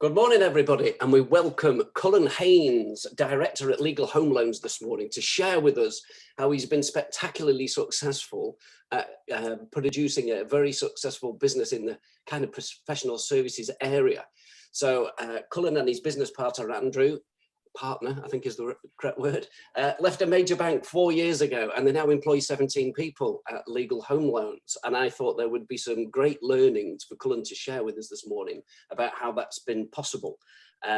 Good morning, everybody, and we welcome Cullen Haynes, Director at Legal Home Loans this morning, to share with us how he's been spectacularly successful at producing a very successful business in the kind of professional services area. So Cullen and his business partner, Andrew, partner, I think is the correct word, left a major bank 4 years ago, and they now employ 17 people at Legal Home Loans. And I thought there would be some great learnings for Cullen to share with us this morning about how that's been possible.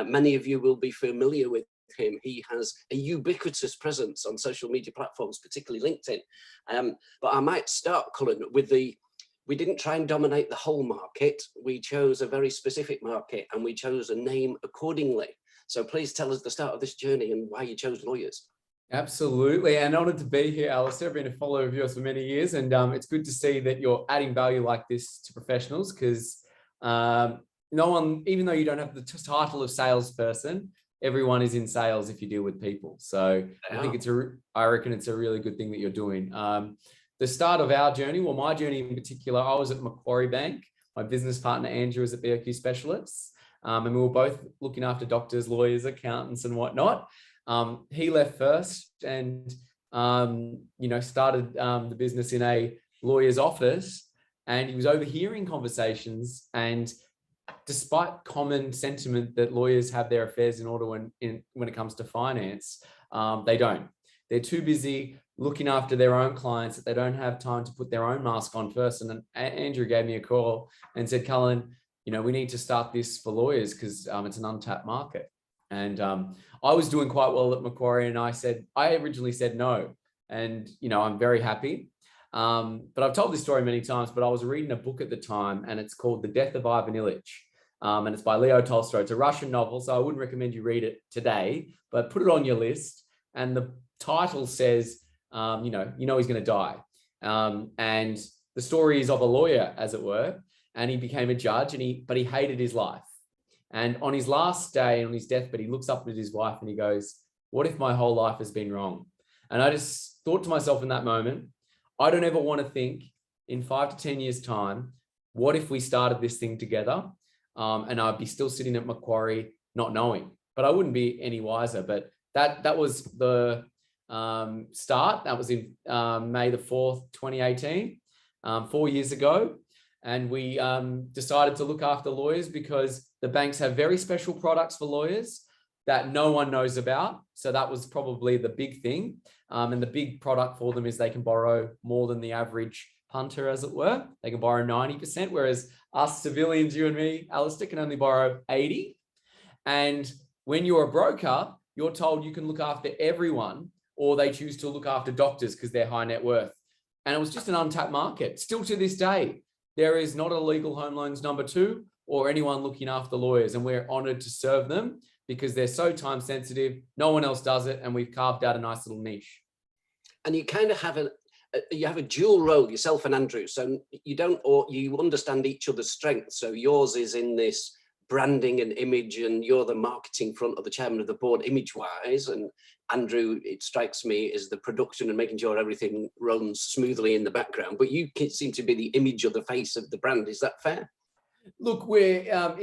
Many of you will be familiar with him. He has a ubiquitous presence on social media platforms, particularly LinkedIn. But I might start, Cullen, with we didn't try and dominate the whole market. We chose a very specific market, and we chose a name accordingly. So please tell us the start of this journey and why you chose lawyers. Absolutely, and honoured to be here, Alistair. I've been a follower of yours for many years, and it's good to see that you're adding value like this to professionals, because no one, even though you don't have the title of salesperson, everyone is in sales if you deal with people. So I think I reckon it's a really good thing that you're doing. The start of our journey, well, my journey in particular, I was at Macquarie Bank. My business partner, Andrew, was at BOQ Specialists. And we were both looking after doctors, lawyers, accountants and whatnot. He left first and, started the business in a lawyer's office, and he was overhearing conversations. And despite common sentiment that lawyers have their affairs in order when it comes to finance, they don't. They're too busy looking after their own clients that they don't have time to put their own mask on first. And then Andrew gave me a call and said, Cullen, we need to start this for lawyers because it's an untapped market. And I was doing quite well at Macquarie, and I originally said no. And, I'm very happy. But I've told this story many times, but I was reading a book at the time, and it's called The Death of Ivan Ilyich. And it's by Leo Tolstoy. It's a Russian novel, so I wouldn't recommend you read it today, but put it on your list. And the title says, he's going to die. And the story is of a lawyer, as it were. And he became a judge, but he hated his life. And on his last day, on his deathbed, he looks up at his wife and he goes, what if my whole life has been wrong? And I just thought to myself in that moment, I don't ever want to think in 5 to 10 years' time, what if we started this thing together? And I'd be still sitting at Macquarie not knowing, but I wouldn't be any wiser. But that was the start. That was in May the 4th, 2018, 4 years ago. And we decided to look after lawyers because the banks have very special products for lawyers that no one knows about. So that was probably the big thing. And the big product for them is they can borrow more than the average punter, as it were. They can borrow 90%, whereas us civilians, you and me, Alistair, can only borrow 80%. And when you're a broker, you're told you can look after everyone, or they choose to look after doctors because they're high net worth. And it was just an untapped market. Still to this day, there is not a Legal Home Loans number 2 or anyone looking after lawyers, and we're honoured to serve them because they're so time sensitive. No one else does it, and we've carved out a nice little niche. And you kind of have a dual role, yourself and Andrew. So you understand each other's strengths. So yours is in this branding and image, and you're the marketing front of the chairman of the board, image-wise. And Andrew, it strikes me, is the production and making sure everything runs smoothly in the background. But you seem to be the image or the face of the brand. Is that fair? Look, we're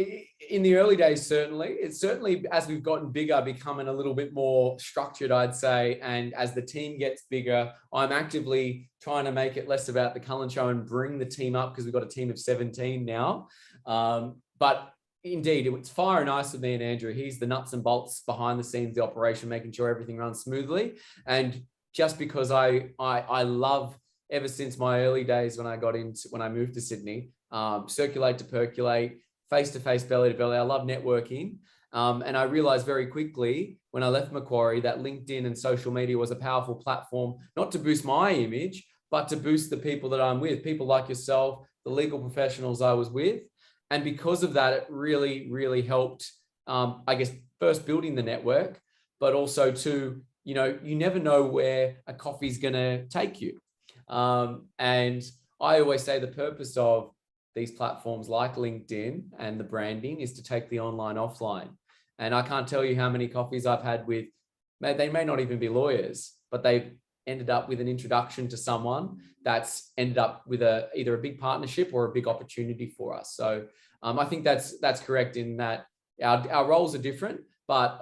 in the early days, certainly. It's certainly, as we've gotten bigger, becoming a little bit more structured, I'd say. And as the team gets bigger, I'm actively trying to make it less about the Cullen Show and bring the team up, because we've got a team of 17 now. But indeed, it's fire and ice with me and Andrew. He's the nuts and bolts behind the scenes, the operation, making sure everything runs smoothly. And just because I love, ever since my early days when I moved to Sydney, circulate to percolate, face-to-face, belly-to-belly. I love networking. And I realized very quickly when I left Macquarie that LinkedIn and social media was a powerful platform, not to boost my image, but to boost the people that I'm with, people like yourself, the legal professionals I was with. And because of that, it really, really helped, first building the network, but also you never know where a coffee's going to take you. And I always say the purpose of these platforms like LinkedIn and the branding is to take the online offline. And I can't tell you how many coffees I've had with, they may not even be lawyers, but they've ended up with an introduction to someone that's ended up with either a big partnership or a big opportunity for us. So I think that's correct in that our roles are different, but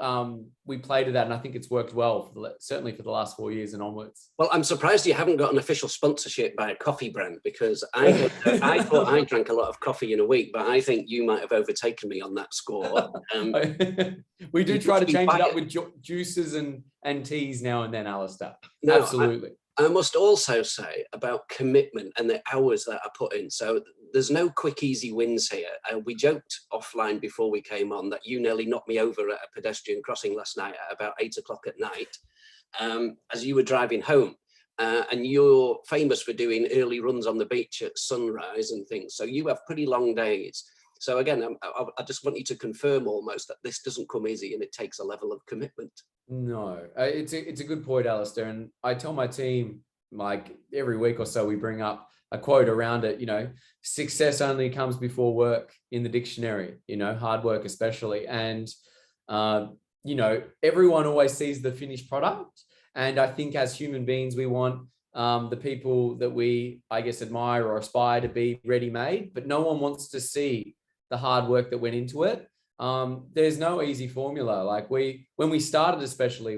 we play to that. And I think it's worked well, certainly for the last 4 years and onwards. Well, I'm surprised you haven't got an official sponsorship by a coffee brand, because I thought I drank a lot of coffee in a week, but I think you might have overtaken me on that score. We do try to change it up with juices and teas now and then, Alistair. No, absolutely. I must also say about commitment and the hours that I put in. So there's no quick, easy wins here. We joked offline before we came on that you nearly knocked me over at a pedestrian crossing last night at about 8 o'clock at night as you were driving home. And you're famous for doing early runs on the beach at sunrise and things. So you have pretty long days. So again, I just want you to confirm almost that this doesn't come easy and it takes a level of commitment. No, it's a good point, Alistair. And I tell my team, like every week or so, we bring up a quote around it, success only comes before work in the dictionary, hard work especially. And, everyone always sees the finished product. And I think as human beings, we want the people that we, I guess, admire or aspire to be ready-made, but no one wants to see the hard work that went into it. There's no easy formula. Like when we started, especially,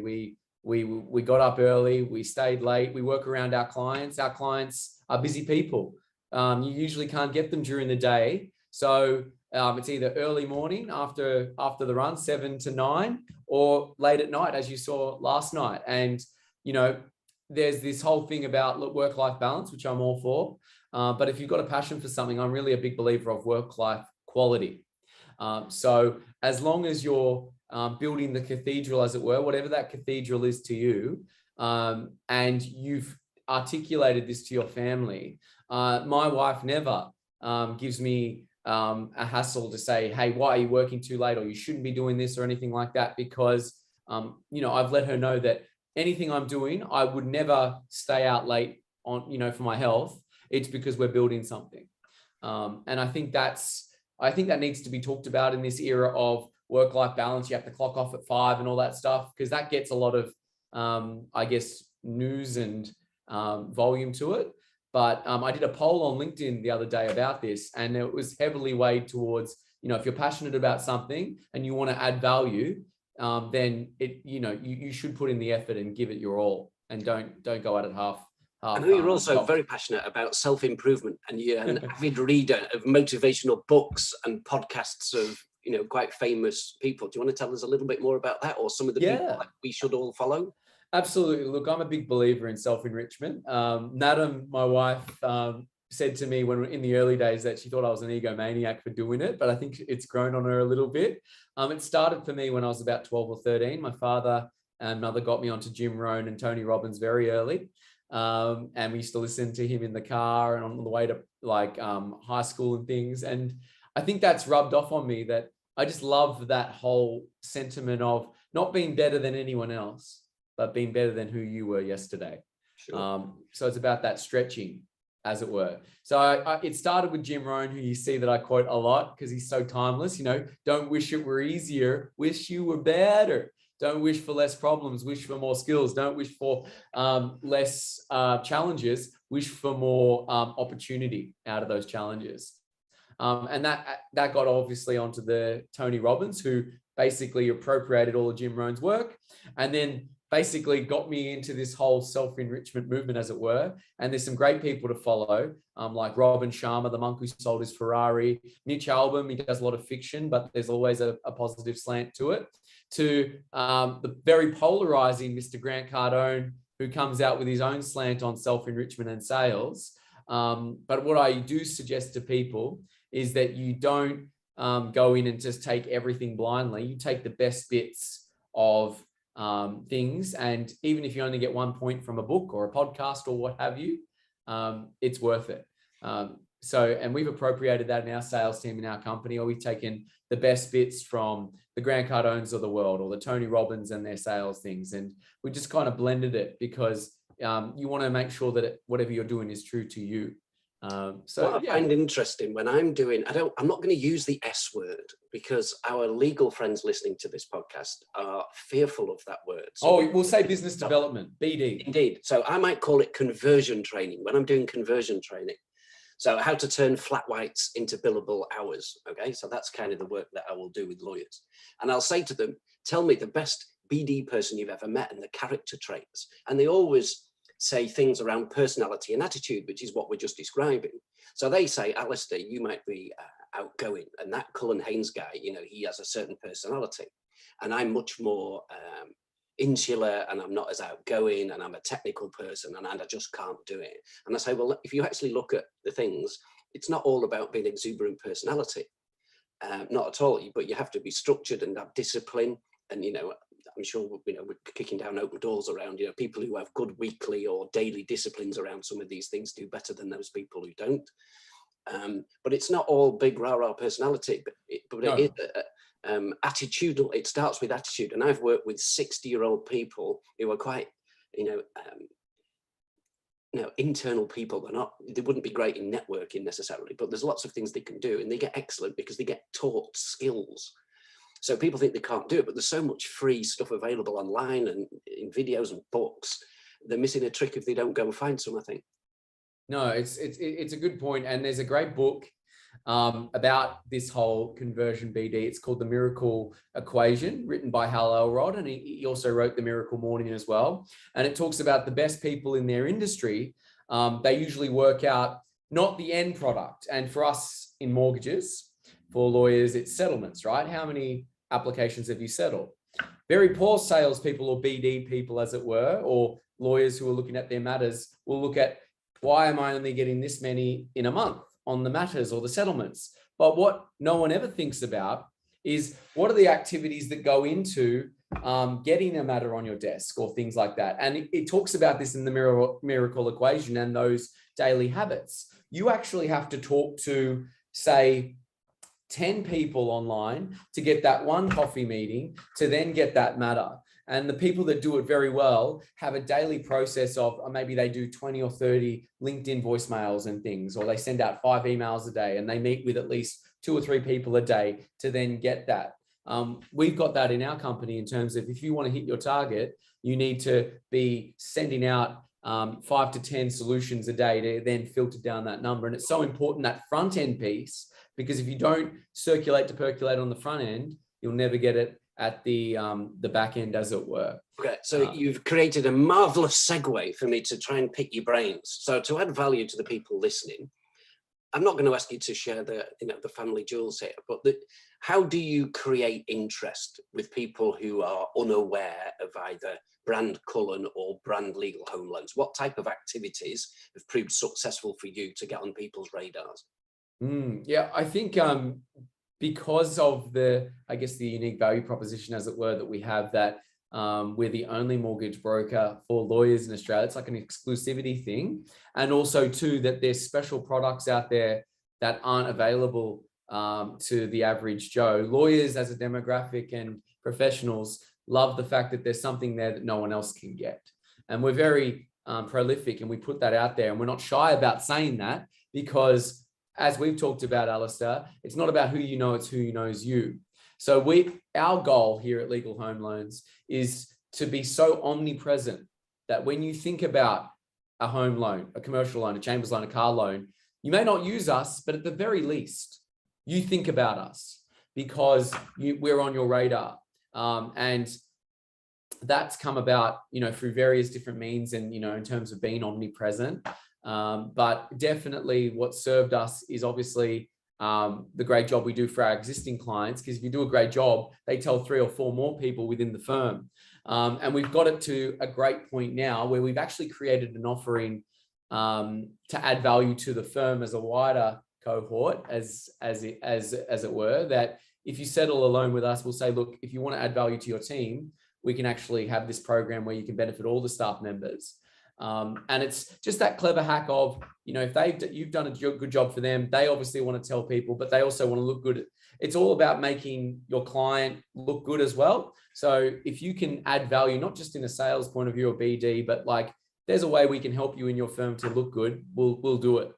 we got up early, we stayed late, we work around our clients. Our clients are busy people. You usually can't get them during the day. So it's either early morning after the run, 7 to 9, or late at night, as you saw last night. And, there's this whole thing about work-life balance, which I'm all for. But if you've got a passion for something, I'm really a big believer of work-life quality. So as long as you're building the cathedral, as it were, whatever that cathedral is to you, and you've articulated this to your family, my wife never gives me a hassle to say, hey, why are you working too late? Or you shouldn't be doing this or anything like that, because, I've let her know that anything I'm doing, I would never stay out late on, for my health. It's because we're building something. And I think that needs to be talked about in this era of work-life balance. You have to clock off at 5 and all that stuff, because that gets a lot of, news and volume to it. But I did a poll on LinkedIn the other day about this, and it was heavily weighed towards, if you're passionate about something and you want to add value, then you should put in the effort and give it your all, and don't go at it half. I know you're also very passionate about self-improvement, and you're an avid reader of motivational books and podcasts of, quite famous people. Do you want to tell us a little bit more about that, or some of the people that we should all follow? Absolutely. Look, I'm a big believer in self-enrichment. Nadam, my wife, said to me when in the early days that she thought I was an egomaniac for doing it, but I think it's grown on her a little bit. It started for me when I was about 12 or 13. My father and mother got me onto Jim Rohn and Tony Robbins very early. And we used to listen to him in the car and on the way to high school and things. And I think that's rubbed off on me, that I just love that whole sentiment of not being better than anyone else, but being better than who you were yesterday. Sure. So it's about that stretching, as it were. So it started with Jim Rohn, who you see that I quote a lot because he's so timeless. Don't wish it were easier, wish you were better. Don't wish for less problems, wish for more skills. Don't wish for less challenges, wish for more opportunity out of those challenges. And that got obviously onto the Tony Robbins, who basically appropriated all of Jim Rohn's work, and then basically got me into this whole self-enrichment movement, as it were. And there's some great people to follow, like Robin Sharma, the monk who sold his Ferrari. Mitch Albom, he does a lot of fiction, but there's always a positive slant to it. To the very polarizing Mr. Grant Cardone, who comes out with his own slant on self-enrichment and sales. But what I do suggest to people is that you don't go in and just take everything blindly. You take the best bits of things, and even if you only get 1 point from a book or a podcast or what have you, it's worth it. And we've appropriated that in our sales team in our company, or we've taken the best bits from the Grant Cardones of the world or the Tony Robbins and their sales things, and we just kind of blended it because you want to make sure that whatever you're doing is true to you. What I find interesting when I'm doing, I'm not going to use the S word because our legal friends listening to this podcast are fearful of that word. So we'll say business development, BD. Indeed. So I might call it conversion training when I'm doing conversion training. So how to turn flat whites into billable hours. Okay, so that's kind of the work that I will do with lawyers. And I'll say to them, tell me the best BD person you've ever met and the character traits. And they always say things around personality and attitude, which is what we're just describing. So they say, Alistair, you might be outgoing, and that Cullen Haynes guy, you know, he has a certain personality, and I'm much more insular, and I'm not as outgoing, and I'm a technical person, and I just can't do it. And I say, well, if you actually look at the things, it's not all about being exuberant personality, not at all. But you have to be structured and have discipline, and you know, I'm sure, you know, we're kicking down open doors around, you know, people who have good weekly or daily disciplines around some of these things do better than those people who don't. But it's not all big rah-rah personality, but it is attitudinal. It starts with attitude. And I've worked with 60-year-old people who are quite, you know, internal people. They wouldn't be great in networking necessarily, but there's lots of things they can do, and they get excellent because they get taught skills. So people think they can't do it, but there's so much free stuff available online and in videos and books. They're missing a trick if they don't go and find some, I think. No, it's a good point. And there's a great book about this whole conversion BD. It's called The Miracle Equation, written by Hal Elrod. And he also wrote The Miracle Morning as well. And it talks about the best people in their industry. They usually work out not the end product. And for us in mortgages, for lawyers, it's settlements, right? How many applications have you settled? Very poor salespeople or BD people, as it were, or lawyers who are looking at their matters will look at, why am I only getting this many in a month on the matters or the settlements? But what no one ever thinks about is, what are the activities that go into getting a matter on your desk or things like that? And it talks about this in the miracle equation and those daily habits. You actually have to talk to, say, 10 people online to get that one coffee meeting to then get that matter. And the people that do it very well have a daily process of, maybe they do 20 or 30 LinkedIn voicemails and things, or they send out 5 emails a day, and they meet with at least 2 or 3 people a day to then get that. We've got that in our company in terms of, if you want to hit your target, you need to be sending out 5 to 10 solutions a day to then filter down that number. And it's so important, that front end piece, because if you don't circulate to percolate on the front end, you'll never get it at the back end, as it were. Okay, so you've created a marvelous segue for me to try and pick your brains. So to add value to the people listening, I'm not going to ask you to share the family jewels here, but how do you create interest with people who are unaware of either brand Cullen or brand Legal Home Loans? What type of activities have proved successful for you to get on people's radars? Yeah, I think because of the unique value proposition, as it were, that we have, that we're the only mortgage broker for lawyers in Australia. It's like an exclusivity thing. And also too, that there's special products out there that aren't available to the average Joe. Lawyers as a demographic and professionals love the fact that there's something there that no one else can get. And we're very prolific, and we put that out there, and we're not shy about saying that, because as we've talked about, Alistair, it's not about who you know, it's who knows you. So our goal here at Legal Home Loans is to be so omnipresent that when you think about a home loan, a commercial loan, a chambers loan, a car loan, you may not use us, but at the very least, you think about us, because we're on your radar. And that's come about, through various different means, and, in terms of being omnipresent. But definitely what served us is obviously the great job we do for our existing clients, because if you do a great job, they tell 3 or 4 more people within the firm. And we've got it to a great point now where we've actually created an offering to add value to the firm as a wider cohort, as it were, that if you settle a loan with us, we'll say, look, if you want to add value to your team, we can actually have this program where you can benefit all the staff members. And it's just that clever hack of, if you've done a good job for them, they obviously want to tell people, but they also want to look good. It's all about making your client look good as well. So if you can add value, not just in a sales point of view or BD, but like, there's a way we can help you in your firm to look good, we'll do it.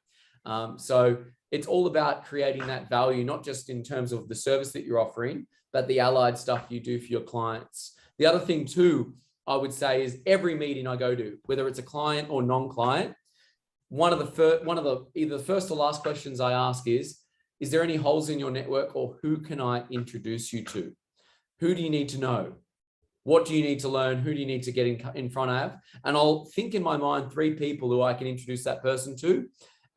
So it's all about creating that value, not just in terms of the service that you're offering, but the allied stuff you do for your clients. The other thing too, I would say, is every meeting I go to, whether it's a client or non-client, either the first or last questions I ask is there any holes in your network, or who can I introduce you to? Who do you need to know? What do you need to learn? Who do you need to get in front of? And I'll think in my mind 3 people who I can introduce that person to,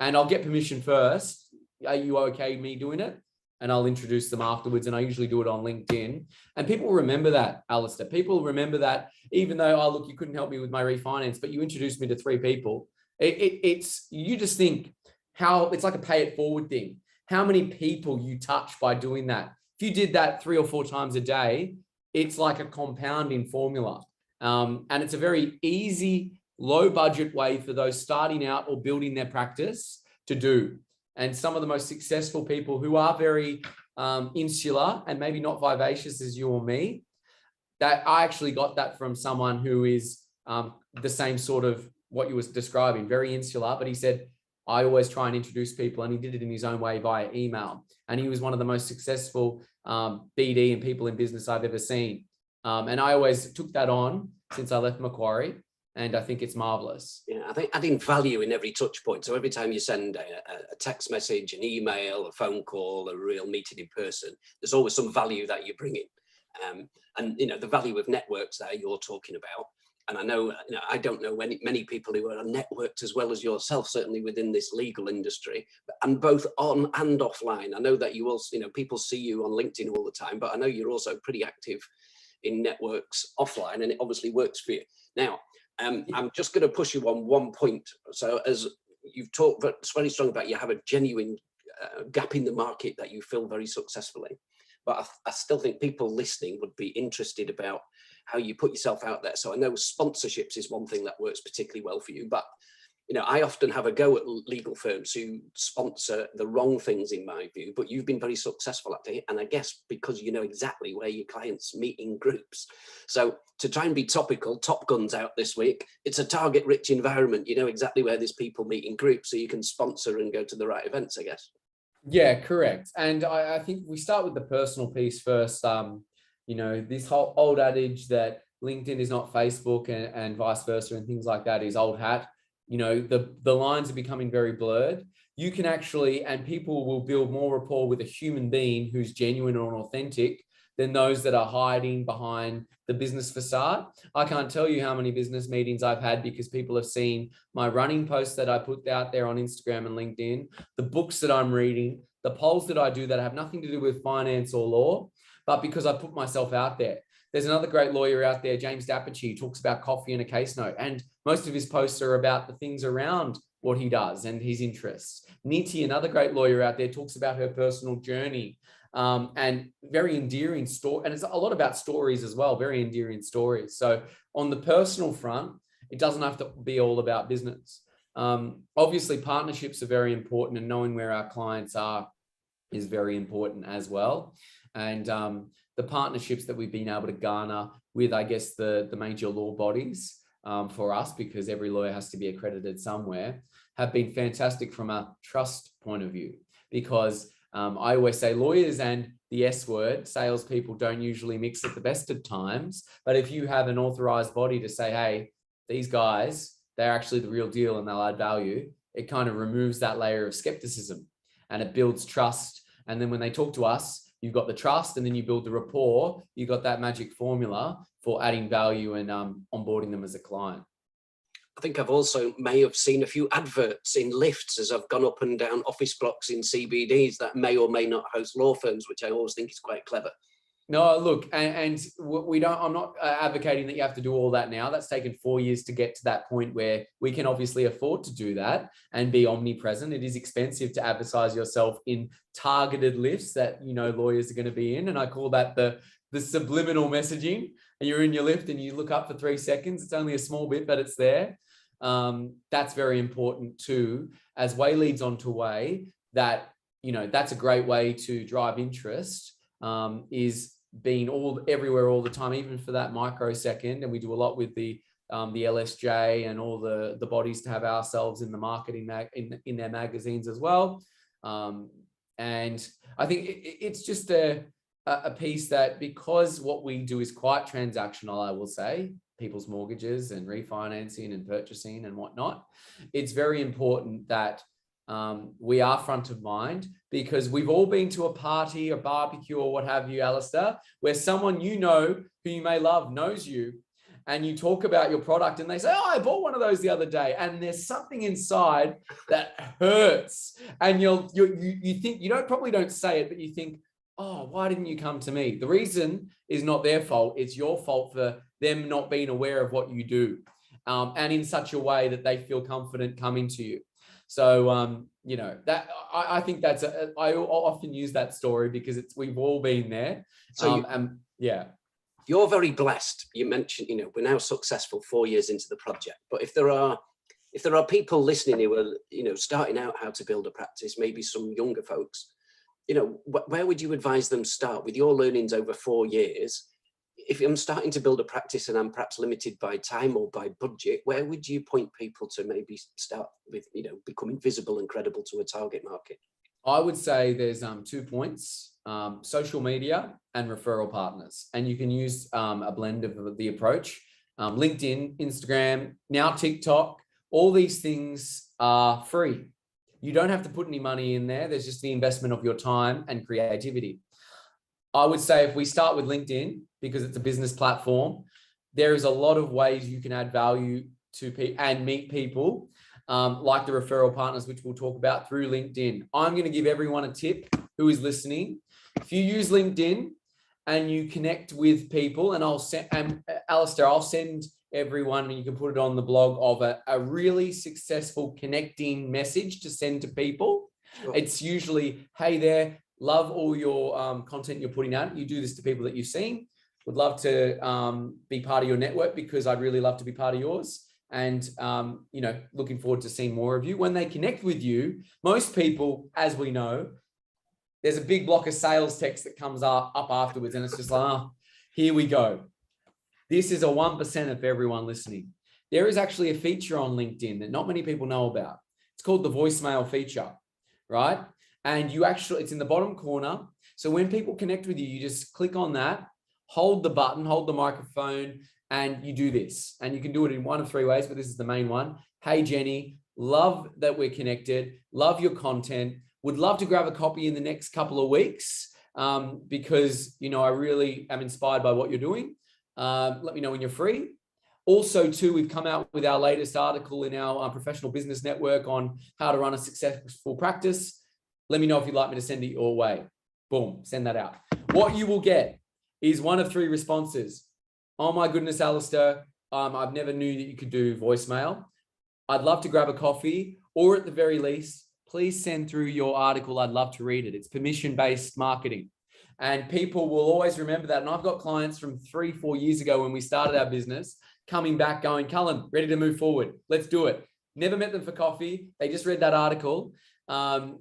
and I'll get permission first. Are you okay me doing it? And I'll introduce them afterwards. And I usually do it on LinkedIn. And people remember that, Alistair. People remember that, even though, oh, look, you couldn't help me with my refinance, but you introduced me to 3 people. It's you just think how it's like a pay it forward thing. How many people you touch by doing that? If you did that 3 or 4 times a day, it's like a compounding formula. And it's a very easy, low budget way for those starting out or building their practice to do. And some of the most successful people who are very insular and maybe not vivacious as you or me, that I actually got that from someone who is the same sort of what you was describing, very insular, but he said, I always try and introduce people, and he did it in his own way via email. And he was one of the most successful BD and people in business I've ever seen. And I always took that on since I left Macquarie, and I think it's marvelous. Yeah, I think adding value in every touch point. So every time you send a text message, an email, a phone call, a real meeting in person, there's always some value that you're bringing. And you know, the value of networks that you're talking about. And I know, you know, I don't know many people who are networked as well as yourself, certainly within this legal industry, and both on and offline. I know that you also, you know, people see you on LinkedIn all the time, but I know you're also pretty active in networks offline, and it obviously works for you. Now, I'm just going to push you on one point. So as you've talked very strong about, you have a genuine gap in the market that you fill very successfully. But I still think people listening would be interested about how you put yourself out there. So I know sponsorships is one thing that works particularly well for you, but you know, I often have a go at legal firms who sponsor the wrong things in my view, but you've been very successful at it. And I guess because you know exactly where your clients meet in groups. So to try and be topical, Top Gun's out this week. It's a target rich environment. You know exactly where these people meet in groups, so you can sponsor and go to the right events, I guess. Yeah, correct. And I think we start with the personal piece first. You know, this whole old adage that LinkedIn is not Facebook and vice versa and things like that is old hat. You know, the lines are becoming very blurred. You can actually, and people will build more rapport with a human being who's genuine and authentic than those that are hiding behind the business facade. I can't tell you how many business meetings I've had because people have seen my running posts that I put out there on Instagram and LinkedIn, the books that I'm reading, the polls that I do that have nothing to do with finance or law, but because I put myself out there. There's another great lawyer out there, James Dapperchi, talks about coffee and a case note. And most of his posts are about the things around what he does and his interests. Niti, another great lawyer out there, talks about her personal journey. And very endearing story. And it's a lot about stories as well, very endearing stories. So on the personal front, it doesn't have to be all about business. Obviously, partnerships are very important, and knowing where our clients are is very important as well. And the partnerships that we've been able to garner with, I guess, the major law bodies for us, because every lawyer has to be accredited somewhere, have been fantastic from a trust point of view. Because I always say lawyers and the S word, salespeople, don't usually mix at the best of times. But if you have an authorized body to say, hey, these guys, they're actually the real deal and they'll add value, it kind of removes that layer of skepticism and it builds trust. And then when they talk to us, you've got the trust, and then you build the rapport. You've got that magic formula for adding value and onboarding them as a client. I think I've also may have seen a few adverts in lifts as I've gone up and down office blocks in CBDs that may or may not host law firms, which I always think is quite clever. No, look, and we don't, I'm not advocating that you have to do all that now. That's taken 4 years to get to that point where we can obviously afford to do that and be omnipresent. It is expensive to advertise yourself in targeted lifts that, you know, lawyers are going to be in. And I call that the subliminal messaging. And you're in your lift and you look up for 3 seconds. It's only a small bit, but it's there. That's very important too, as way leads on to way that, you know, that's a great way to drive interest, is being everywhere all the time, even for that microsecond. And we do a lot with the LSJ and all the bodies to have ourselves in the marketing in their magazines as well. And I think it's just a piece that, because what we do is quite transactional, I will say, people's mortgages and refinancing and purchasing and whatnot, it's very important that we are front of mind, because we've all been to a party, a barbecue, or what have you, Alistair, where someone you know who you may love knows you, and you talk about your product and they say, oh, I bought one of those the other day. And there's something inside that hurts. And you think, probably don't say it, but you think, oh, why didn't you come to me? The reason is not their fault. It's your fault for them not being aware of what you do. And in such a way that they feel confident coming to you. So, that I think that's, I often use that story because we've all been there. So yeah. You're very blessed. You mentioned, we're now successful 4 years into the project, but if there are people listening who are, starting out how to build a practice, maybe some younger folks, where would you advise them start with your learnings over 4 years? If I'm starting to build a practice and I'm perhaps limited by time or by budget, where would you point people to maybe start with, becoming visible and credible to a target market? I would say there's 2 points, social media and referral partners. And you can use a blend of the approach. LinkedIn, Instagram, now TikTok, all these things are free. You don't have to put any money in there. There's just the investment of your time and creativity. I would say if we start with LinkedIn, because it's a business platform, there is a lot of ways you can add value to people and meet people, like the referral partners, which we'll talk about through LinkedIn. I'm going to give everyone a tip who is listening. If you use LinkedIn and you connect with people, and Alistair, I'll send everyone, and you can put it on the blog, of a really successful connecting message to send to people. Sure. It's usually, hey there, love all your content you're putting out. You do this to people that you've seen. Would love to be part of your network, because I'd really love to be part of yours. And, looking forward to seeing more of you. When they connect with you, most people, as we know, there's a big block of sales text that comes up afterwards. And it's just like, oh, here we go. This is a 1% of everyone listening. There is actually a feature on LinkedIn that not many people know about. It's called the voicemail feature, right? And it's in the bottom corner. So when people connect with you, you just click on that, hold the button, hold the microphone, and you do this. And you can do it in one of 3 ways, but this is the main one. Hey, Jenny, love that we're connected. Love your content. Would love to grab a copy in the next couple of weeks, because, I really am inspired by what you're doing. Let me know when you're free. Also, too, we've come out with our latest article in our professional business network on how to run a successful practice. Let me know if you'd like me to send it your way. Boom, send that out. What you will get is one of 3 responses. Oh my goodness, Alistair, I've never knew that you could do voicemail. I'd love to grab a coffee, or at the very least, please send through your article. I'd love to read it. It's permission-based marketing. And people will always remember that. And I've got clients from 3-4 years ago when we started our business coming back going, Cullen, ready to move forward. Let's do it. Never met them for coffee. They just read that article. And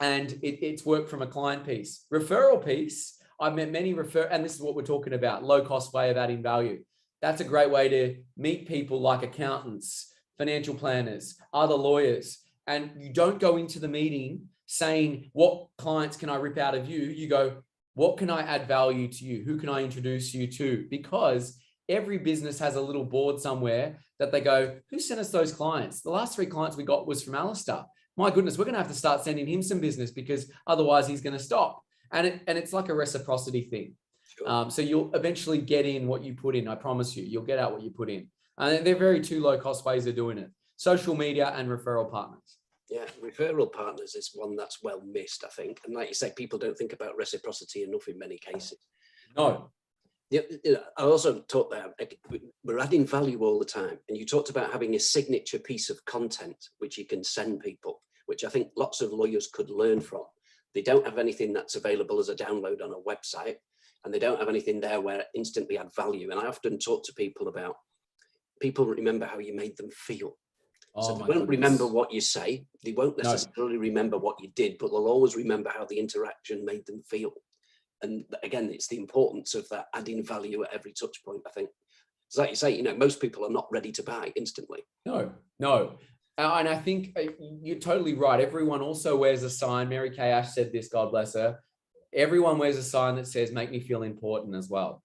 it's worked from a client piece. Referral piece, I've met many and this is what we're talking about, low cost way of adding value. That's a great way to meet people like accountants, financial planners, other lawyers. And you don't go into the meeting saying, what clients can I rip out of you? You go, what can I add value to you? Who can I introduce you to? Because every business has a little board somewhere that they go, who sent us those clients? The last 3 clients we got was from Alistair. My goodness, we're going to have to start sending him some business, because otherwise he's going to stop. And it's like a reciprocity thing. Sure. So you'll eventually get in what you put in. I promise you, you'll get out what you put in. And they're very 2 low cost ways of doing it. Social media and referral partners. Yeah, referral partners is one that's well missed, I think. And like you say, people don't think about reciprocity enough in many cases. No. Yeah, I also talked about, we're adding value all the time. And you talked about having a signature piece of content which you can send people, which I think lots of lawyers could learn from. They don't have anything that's available as a download on a website, and they don't have anything there where it instantly add value. And I often talk to people about, people remember how you made them feel. So they won't remember what you say. They won't necessarily remember what you did, but they'll always remember how the interaction made them feel. And again, it's the importance of that adding value at every touch point, I think. It's like you say, most people are not ready to buy instantly. No. And I think you're totally right. Everyone also wears a sign. Mary Kay Ash said this, God bless her. Everyone wears a sign that says, make me feel important as well.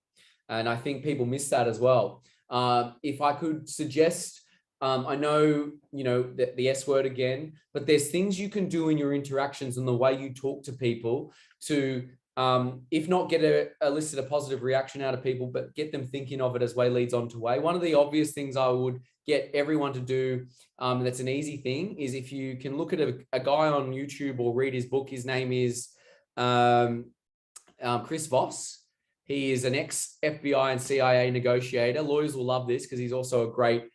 And I think people miss that as well. If I could suggest, I know, the S word again, but there's things you can do in your interactions and the way you talk to people to, if not elicit a positive reaction out of people, but get them thinking of it as way leads on to way. One of the obvious things I would get everyone to do, that's an easy thing, is if you can look at a guy on YouTube or read his book. His name is Chris Voss. He is an ex-FBI and CIA negotiator. Lawyers will love this because he's also a great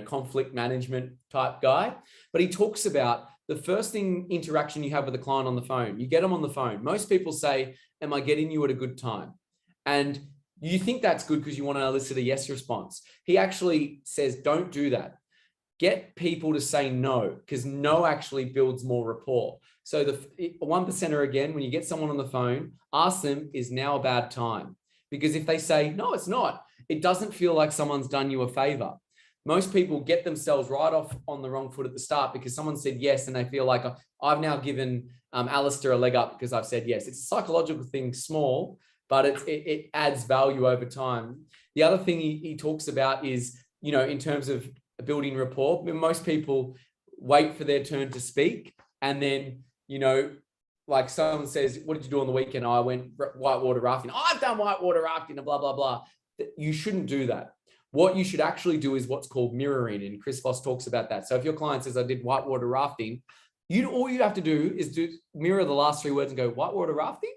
conflict management type guy. But he talks about the first interaction you have with a client on the phone. You get them on the phone. Most people say, am I getting you at a good time? And you think that's good because you want to elicit a yes response. He actually says, don't do that. Get people to say no, because no actually builds more rapport. So the 1%er again, when you get someone on the phone, ask them, is now a bad time? Because if they say, no, it's not, it doesn't feel like someone's done you a favor. Most people get themselves right off on the wrong foot at the start because someone said yes, and they feel like I've now given Alistair a leg up because I've said yes. It's a psychological thing, small, but it adds value over time. The other thing he talks about is, in terms of building rapport, most people wait for their turn to speak. And then, like someone says, what did you do on the weekend? Oh, I went whitewater rafting. Oh, I've done whitewater rafting and blah, blah, blah. You shouldn't do that. What you should actually do is what's called mirroring. And Chris Voss talks about that. So if your client says, I did whitewater rafting, all you have to do is mirror the last 3 words and go, whitewater rafting?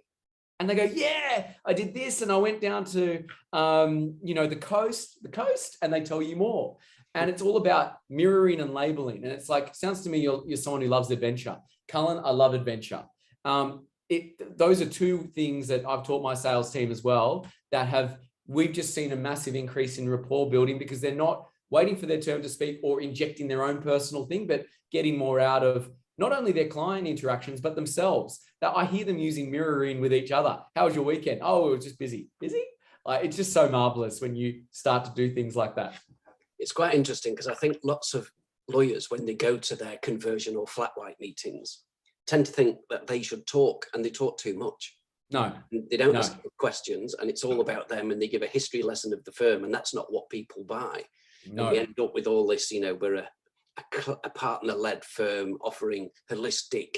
And they go, yeah, I did this. And I went down to, the coast, and they tell you more. And it's all about mirroring and labeling. And it's like, sounds to me, you're someone who loves adventure. Cullen, I love adventure. Those are 2 things that I've taught my sales team as well that we've just seen a massive increase in rapport building because they're not waiting for their turn to speak or injecting their own personal thing, but getting more out of not only their client interactions, but themselves. That I hear them using mirroring with each other. How was your weekend? Oh, it was just busy. Busy? It's just so marvelous when you start to do things like that. It's quite interesting because I think lots of lawyers, when they go to their conversion or flat white meetings, tend to think that they should talk, and they talk too much. No, they don't ask questions, and it's all about them, and they give a history lesson of the firm, and that's not what people buy. No. And we end up with all this, we're a partner-led firm offering holistic,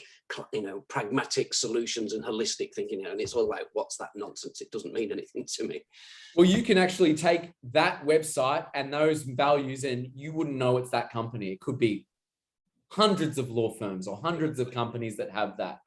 pragmatic solutions and holistic thinking, and it's all like, what's that nonsense? It doesn't mean anything to me. Well, you can actually take that website and those values, and you wouldn't know it's that company. It could be hundreds of law firms or hundreds of companies that have that.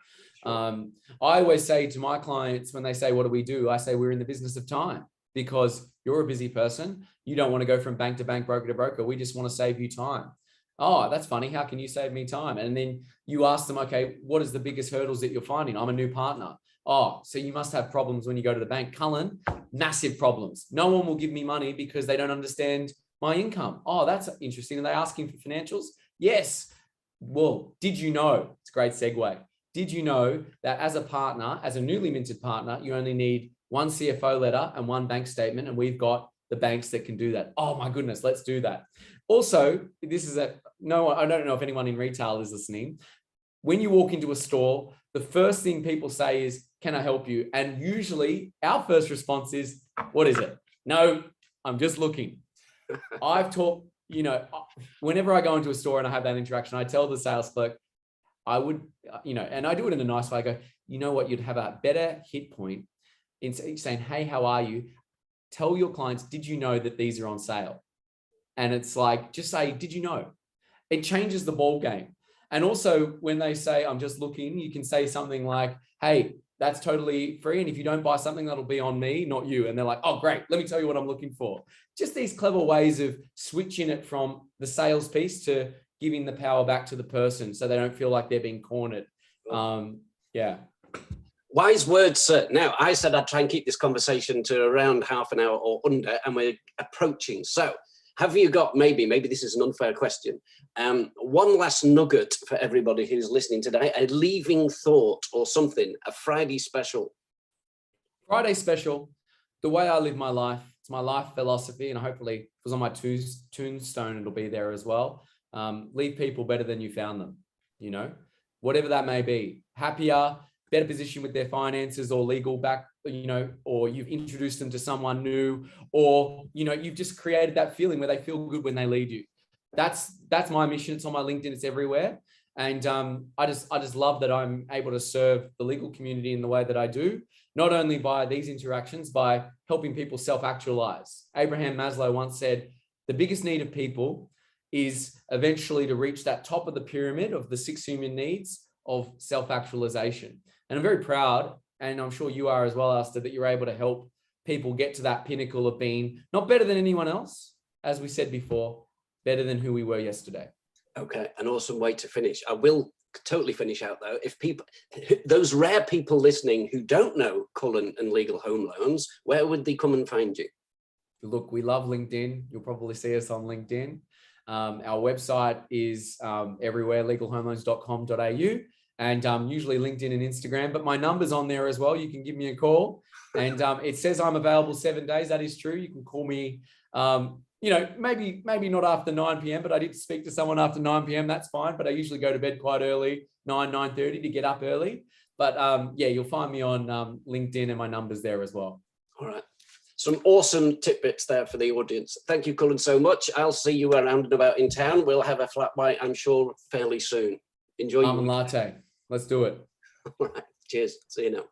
I always say to my clients when they say, what do we do? I say, we're in the business of time, because you're a busy person. You don't want to go from bank to bank, broker to broker. We just want to save you time. Oh, that's funny. How can you save me time? And then you ask them, okay, what is the biggest hurdles that you're finding? I'm a new partner. Oh, so you must have problems when you go to the bank. Cullen, massive problems. No one will give me money because they don't understand my income. Oh, that's interesting. Are they asking for financials? Yes. Well, did you know? It's a great segue. Did you know that as a partner, as a newly minted partner, you only need 1 CFO letter and 1 bank statement, and we've got the banks that can do that. Oh my goodness, let's do that. Also, I don't know if anyone in retail is listening. When you walk into a store, the first thing people say is, can I help you? And usually our first response is, what is it? No, I'm just looking. I've taught, whenever I go into a store and I have that interaction, I tell the sales clerk, I would, and I do it in a nice way. I go, you know what, you'd have a better hit point in saying, hey, how are you? Tell your clients, did you know that these are on sale? And it's like, just say, did you know? It changes the ball game. And also when they say, I'm just looking, you can say something like, hey, that's totally free. And if you don't buy something, that'll be on me, not you. And they're like, oh, great. Let me tell you what I'm looking for. Just these clever ways of switching it from the sales piece to giving the power back to the person so they don't feel like they're being cornered. Yeah. Wise words, sir. Now, I said I'd try and keep this conversation to around half an hour or under, and we're approaching. So have you got, maybe this is an unfair question, one last nugget for everybody who's listening today, a leaving thought or something, a Friday special? Friday special, the way I live my life, it's my life philosophy, and hopefully if it was on my tombstone, it'll be there as well. Leave people better than you found them, whatever that may be. Happier, better position with their finances or legal back, or you've introduced them to someone new, or, you've just created that feeling where they feel good when they lead you. That's my mission. It's on my LinkedIn. It's everywhere. And I just love that I'm able to serve the legal community in the way that I do, not only by these interactions, by helping people self-actualize. Abraham Maslow once said, the biggest need of people is eventually to reach that top of the pyramid of the 6 human needs of self-actualization. And I'm very proud, and I'm sure you are as well, Alistair, that you're able to help people get to that pinnacle of being not better than anyone else, as we said before, better than who we were yesterday. Okay, an awesome way to finish. I will totally finish out though. If people, those rare people listening who don't know Cullen and Legal Home Loans, where would they come and find you? Look, we love LinkedIn. You'll probably see us on LinkedIn. Our website is everywhere, legalhomeloans.com.au, and usually LinkedIn and Instagram, but my number's on there as well. You can give me a call, and it says I'm available 7 days. That is true. You can call me, maybe not after 9 p.m., but I did speak to someone after 9 p.m. That's fine, but I usually go to bed quite early, 9:30 to get up early. But yeah, you'll find me on LinkedIn, and my number's there as well. All right. Some awesome tidbits there for the audience. Thank you, Cullen, so much. I'll see you around and about in town. We'll have a flat white, I'm sure, fairly soon. Enjoy your almond latte. Let's do it. All right. Cheers. See you now.